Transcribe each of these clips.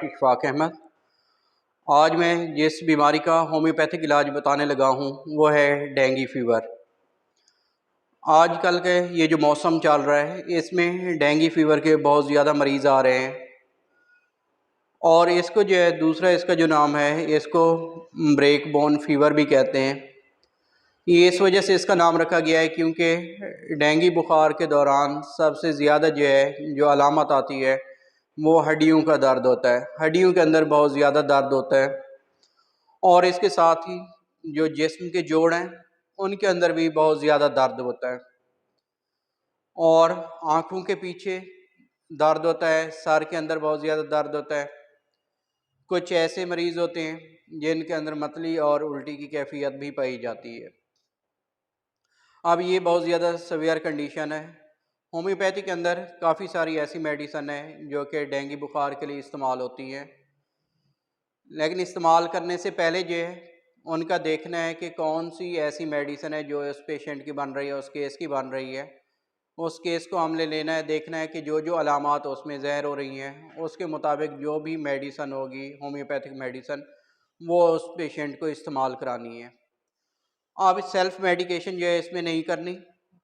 इशफाक अहमद। आज मैं जिस बीमारी का होम्योपैथिक इलाज बताने लगा हूँ वो है डेंगू फीवर। आजकल के ये जो मौसम चल रहा है इसमें डेंगू फीवर के बहुत ज़्यादा मरीज़ आ रहे हैं और इसको जो है दूसरा इसका जो नाम है इसको ब्रेक बोन फीवर भी कहते हैं। ये इस वजह से इसका नाम रखा गया है क्योंकि डेंगू बुखार के दौरान सबसे ज़्यादा जो है जो अलामत आती है वो हड्डियों का दर्द होता है। हड्डियों के अंदर बहुत ज़्यादा दर्द होता है और इसके साथ ही जो जिस्म के जोड़ हैं उनके अंदर भी बहुत ज़्यादा दर्द होता है और आँखों के पीछे दर्द होता है, सर के अंदर बहुत ज़्यादा दर्द होता है। कुछ ऐसे मरीज़ होते हैं जिनके अंदर मतली और उल्टी की कैफियत भी पाई जाती है। अब ये बहुत ज़्यादा सीवियर कंडीशन है। होम्योपैथी के अंदर काफ़ी सारी ऐसी मेडिसन है जो कि डेंगू बुखार के लिए इस्तेमाल होती हैं, लेकिन इस्तेमाल करने से पहले जो है उनका देखना है कि कौन सी ऐसी मेडिसन है जो उस पेशेंट की बन रही है, उस केस की बन रही है। उस केस को हमने लेना है, देखना है कि जो जो अलामात उसमें ज़ाहिर हो रही हैं उसके मुताबिक जो भी मेडिसन होगी होम्योपैथिक मेडिसन वो उस पेशेंट को इस्तेमाल करानी है। अब सेल्फ़ मेडिकेशन जो है इसमें नहीं करनी।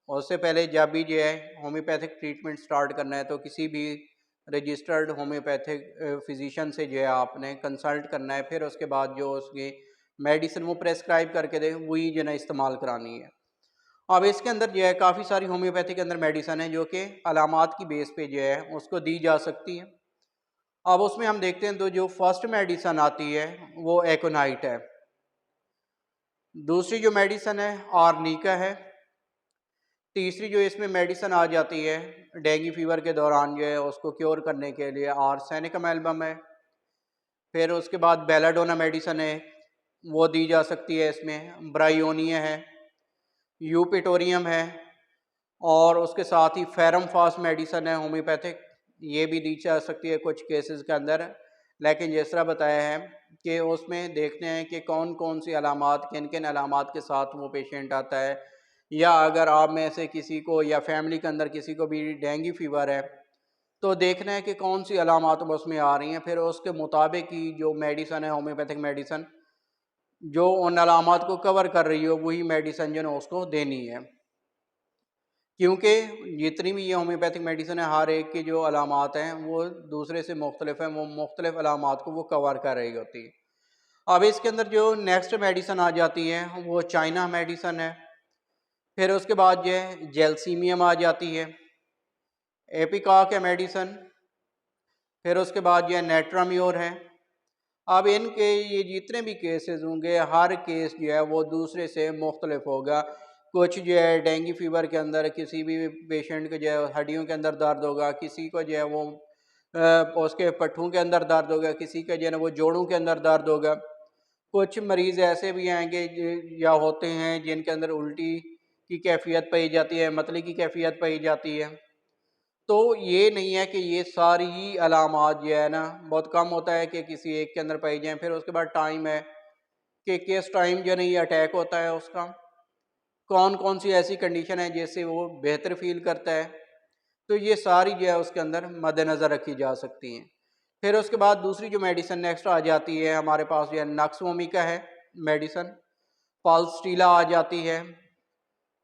उससे पहले जब भी जो है होम्योपैथिक ट्रीटमेंट स्टार्ट करना है तो किसी भी रजिस्टर्ड होम्योपैथिक फिजिशियन से जो है आपने कंसल्ट करना है। फिर उसके बाद जो उसकी मेडिसिन वो प्रेस्क्राइब करके दे वही जो है ना इस्तेमाल करानी है। अब इसके अंदर जो है काफ़ी सारी होम्योपैथी के अंदर मेडिसिन है जो कि अलामात की बेस पे जो है उसको दी जा सकती है। अब उसमें हम देखते हैं तो जो फर्स्ट मेडिसिन आती है वो एकोनाइट है। दूसरी जो मेडिसिन है आर्निका है। तीसरी जो इसमें मेडिसिन आ जाती है डेंगू फीवर के दौरान जो है उसको क्योर करने के लिए आर्सेनिकम एल्बम है। फिर उसके बाद बेलाडोना मेडिसिन है वो दी जा सकती है। इसमें ब्रायोनिया है, यूपिटोरियम है और उसके साथ ही फेरम फास्ट मेडिसिन है होम्योपैथिक, ये भी दी जा सकती है कुछ केसेस के अंदर। लेकिन जिस तरह बताया है कि उसमें देखते हैं कि कौन कौन सी अलामात किन किन अलामात के साथ वो पेशेंट आता है, या अगर आप में से किसी को या फैमिली के अंदर किसी को भी डेंगू फीवर है तो देखना है कि कौन सी अलामात उसमें आ रही हैं। फिर उसके मुताबिक ही जो मेडिसन है होम्योपैथिक मेडिसन जो उन अलामात को कवर कर रही हो वही मेडिसन जो है उसको देनी है, क्योंकि जितनी भी ये होम्योपैथिक मेडिसिन है हर एक की जो अलामात हैं वो दूसरे से मुख्तलिफ हैं, वो मुख्तलिफ अलामात को वो कवर कर रही होती है। अब इसके अंदर जो नेक्स्ट मेडिसिन आ जाती है वो चाइना मेडिसिन है। फिर उसके बाद जो है जेलसीमियम आ जाती है, एपिकॉक है मेडिसन। फिर उसके बाद जो है नेट्राम्योर है। अब इनके ये जितने भी केसेस होंगे हर केस जो है वो दूसरे से मुख्तलिफ होगा। कुछ जो है डेंगू फीवर के अंदर किसी भी पेशेंट को जो है हड्डियों के अंदर दर्द होगा, किसी को जो है वो उसके पट्ठों के अंदर दर्द होगा, किसी का जो है ना वो जोड़ों के अंदर दर्द होगा। कुछ मरीज़ ऐसे भी आएंगे या होते हैं जिनके अंदर उल्टी की कैफियत पाई जाती है, मतली की कैफियत पाई जाती है। तो ये नहीं है कि ये सारी ही अलामात जो है ना, बहुत कम होता है कि किसी एक के अंदर पाई जाए। फिर उसके बाद टाइम है कि किस टाइम जो नहीं अटैक होता है, उसका कौन कौन सी ऐसी कंडीशन है जिससे वो बेहतर फील करता है। तो ये सारी जो है उसके अंदर मद्देनज़र रखी जा सकती हैं। फिर उसके बाद दूसरी जो मेडिसिन नेक्स्ट आ जाती है हमारे पास जो है नक्सवोमिका है मेडिसन, पाल्स्टीला आ जाती है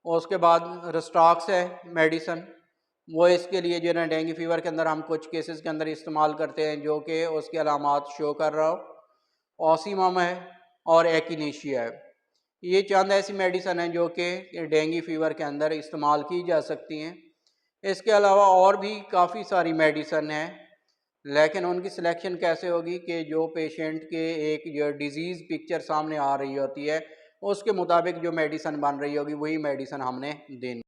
और उसके बाद रस्टॉक्स है मेडिसन। वो इसके लिए जो है ना डेंगू फीवर के अंदर हम कुछ केसेस के अंदर इस्तेमाल करते हैं जो कि उसकी अलामात शो कर रहा हो। ऑसीमम है और एकिनेशिया है। ये चंद ऐसी मेडिसन हैं जो कि डेंगू फीवर के अंदर इस्तेमाल की जा सकती हैं। इसके अलावा और भी काफ़ी सारी मेडिसन हैं, लेकिन उनकी सिलेक्शन कैसे होगी कि जो पेशेंट के एक जो डिज़ीज़ पिक्चर सामने आ रही होती है उसके मुताबिक जो मेडिसन बन रही होगी वही मेडिसन हमने देनी।